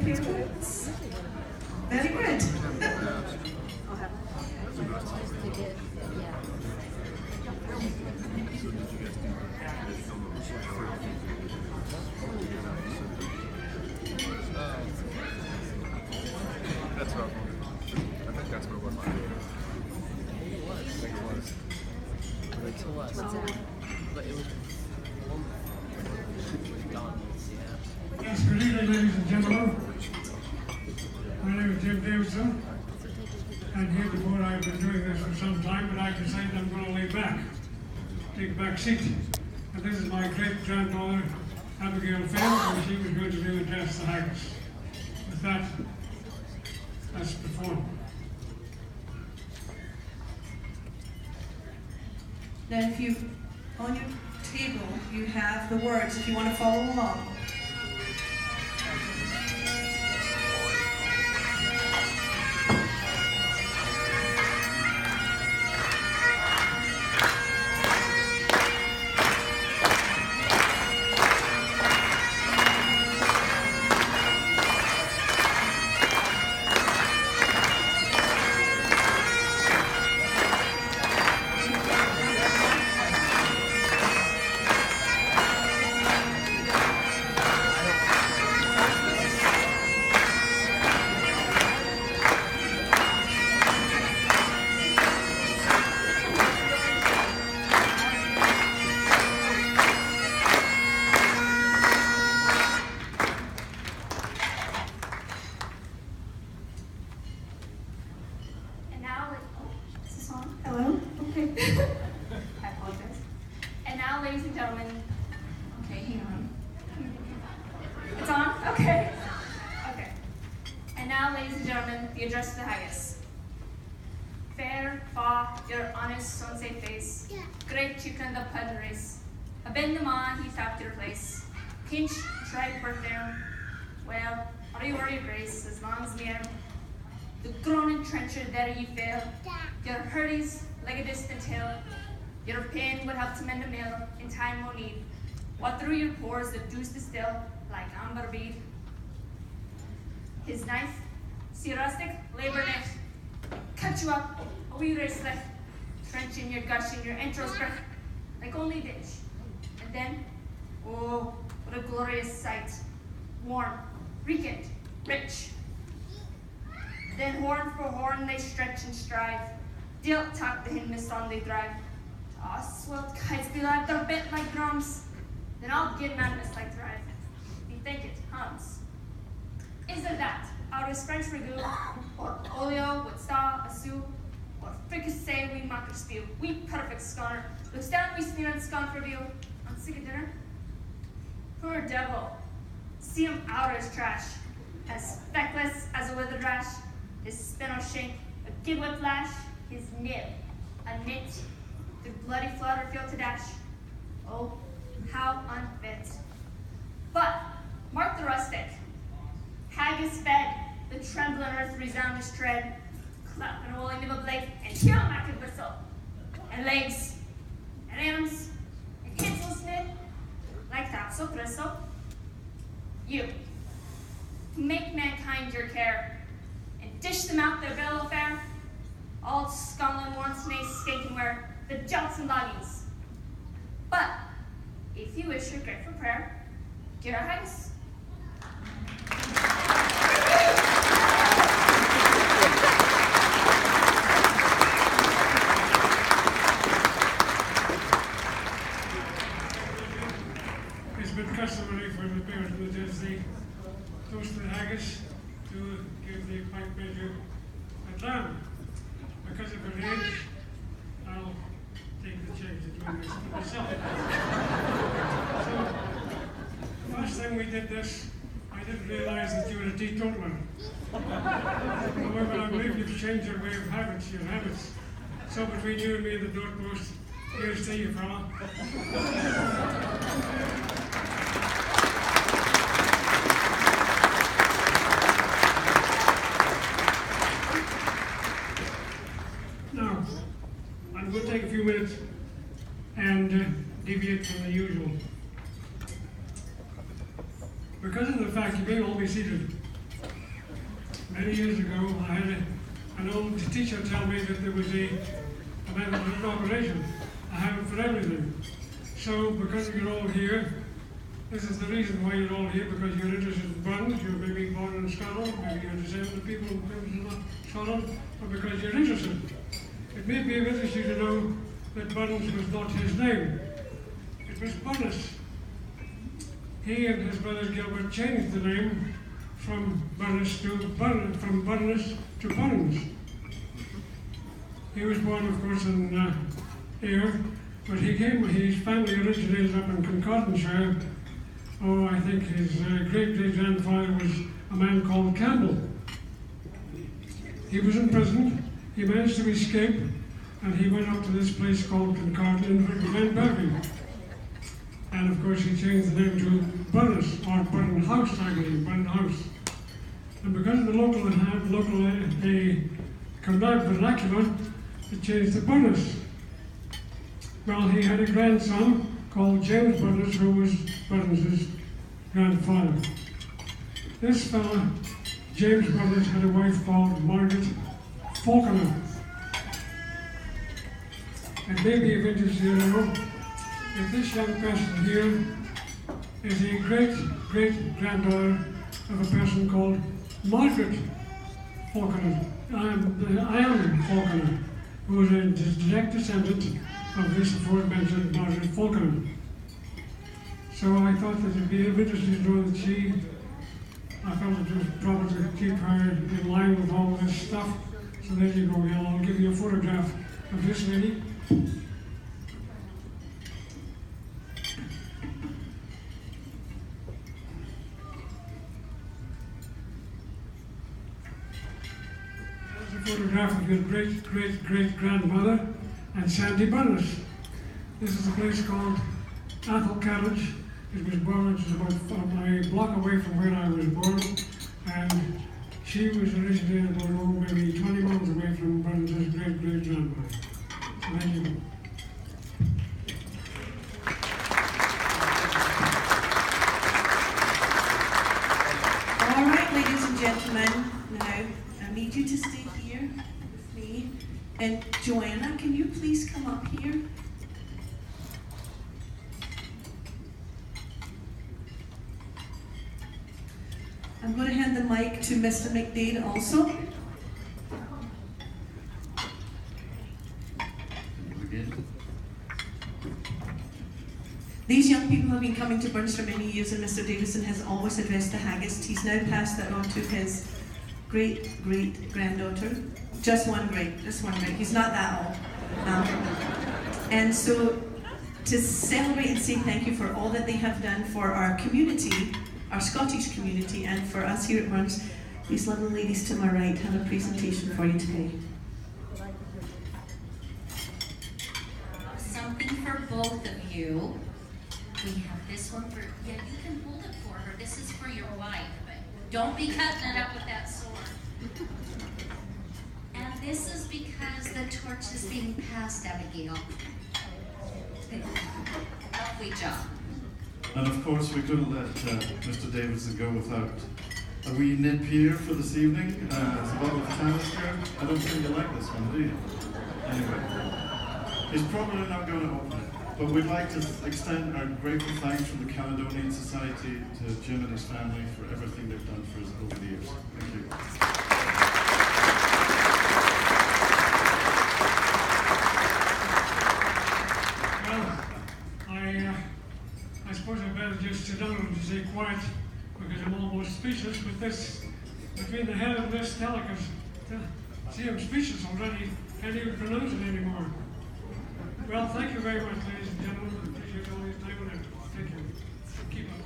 parents. Very good. That's what I think that's what it was. I think it was. To us. But it was done. Yeah. Yes, good evening, ladies and gentlemen. My name is Jim Davidson. And here before I've been doing this for some time, but I've decided I'm going to lay back, take a back seat. And this is my great-granddaughter, Abigail Finn, and she was going to do Address the Haggis. With that, let's perform. Now, if you, on your table, you have the words, if you want to follow along. Hello? Okay. I apologize. And now, ladies and gentlemen, okay, hang on. It's on? Okay. Okay. And now, ladies and gentlemen, the address to the Haggis. Fair, fa, your honest, sunset face. Great chicken, the pud race. A bend the ma, he tapped your place. Pinch, tried for there. Well, are you worried, Grace, as long as we are the groaning trencher there you fail. Your hurties like a distant hill. Your pain would help to mend a mill in time o' need. What through your pores the dews distill like amber bead. His knife, see rustic, labor net, cut you up, a wee racelet, trench in your gush in your entrails brick, like only ditch. And then, oh, what a glorious sight. Warm, reekant, rich. Then horn for horn they stretch and strive. Dilt tap the hin mist on they drive. Ah, swelled kites be like they're bent like drums. Then I'll get madness like thrive. You think it hums. Is there that? Out of French ragout, or olio with saw, a soup, or fricassee we mocker spew. We perfect sconner. Looks down we sneer and scone for view. On sick of dinner. Poor devil. See him out as trash. As feckless as a withered rash. His spinal shank, a giblet flash, his nib, a knit, the bloody flutter feel to dash. Oh, how unfit. But, mark the rustic. Haggis fed, the trembling earth resound his tread, clap and rolling of a blade, and heel mackin whistle, and legs, and arms, and cancels knit, like that so bristle. You, who make mankind your care, dish them out their bill of fare. All Scotland wants nae skating wear, the jouts and loggies. But, if you wish your grateful prayer, dear Haggis. It's been customary for the parents to just the toast the haggis to give the pint measure a dram. Because of her age, I'll take the change of doing this to myself. So, the first time we did this, I didn't realize that you were a teetotaler. However, I believe you've changed your way of habits. So between you and me and the doorpost, here's to you, fella. Now, I'm going to take a few minutes and deviate from the usual. Because of the fact you may all be seated many years ago, I had an old teacher tell me that there was a method of operation. I have it for everything. So, because you're all here, this is the reason why you're all here, because you're interested in buns. You're maybe born in Scotland, maybe you're disabled people in Scotland, or because you're interested. It may be of interest to you to know that Buns was not his name. It was Bunnis. He and his brother Gilbert changed the name from Bunnis to Bun, from Bunnis to Buns. He was born, of course, in Ayr, but his family originated up in Concordionshire. Oh, I think his great-great-grandfather was a man called Campbell. He was in prison. He managed to escape, and he went up to this place called Concord in Glenberry. And of course, he changed the name to Bunnis, or Button House, actually, Button House. And because of the local vernacular, it changed to Bunnis. Well, he had a grandson called James Bunnis, who was Bunnis's grandfather. This fella, James Bunnis, had a wife called Margaret Falconer. It may be of interest to you to know that this young person here is a great-great-granddaughter of a person called Margaret Falconer. I am Falconer, who was a direct descendant of this aforementioned Margaret Falconer. So I thought that it would be of interest to know that I felt it was proper to keep her in line with all this stuff. So there you go, Gil. I'll give you a photograph of this lady. There's a photograph of your great-great-great-grandmother and Sandy Bunnis. This is a place called Athol Cottage. It was born, it was about a block away from where I was born, and she was originally about maybe 20 miles away from Bunnis's great-great-grandmother. So there you go. All right, ladies and gentlemen, now I need you to stay here with me. And Joanna, can you please come up here? I'm going to hand the mic to Mr. McDade also. These young people have been coming to Burns for many years, and Mr. Davidson has always addressed the Haggis. He's now passed that on to his great-great-granddaughter. Just one great. He's not that old. And so, to celebrate and say thank you for all that they have done for our community, our Scottish community, and for us here at Burns, these lovely ladies to my right have a presentation for you today. Something for both of you. We have this one for, yeah, you can hold it for her. This is for your wife, but don't be cutting it up with that sword. And this is because the torch is being passed, Abigail. Lovely job. And of course, we couldn't let Mr. Davidson go without a wee nip here for this evening. It's a bottle of Talisker. I don't think you like this one, do you? Anyway, he's probably not going to open it. But we'd like to extend our grateful thanks from the Caledonian Society to Jim and his family for everything they've done for us over the years. Thank you. Well, I suppose I better just sit down and stay quiet because I'm almost speechless with this, between the head of this telecast. See, I'm speechless already, can't even pronounce it anymore. Well, thank you very much, ladies and gentlemen. I appreciate all your time and effort. Thank you. Keep up.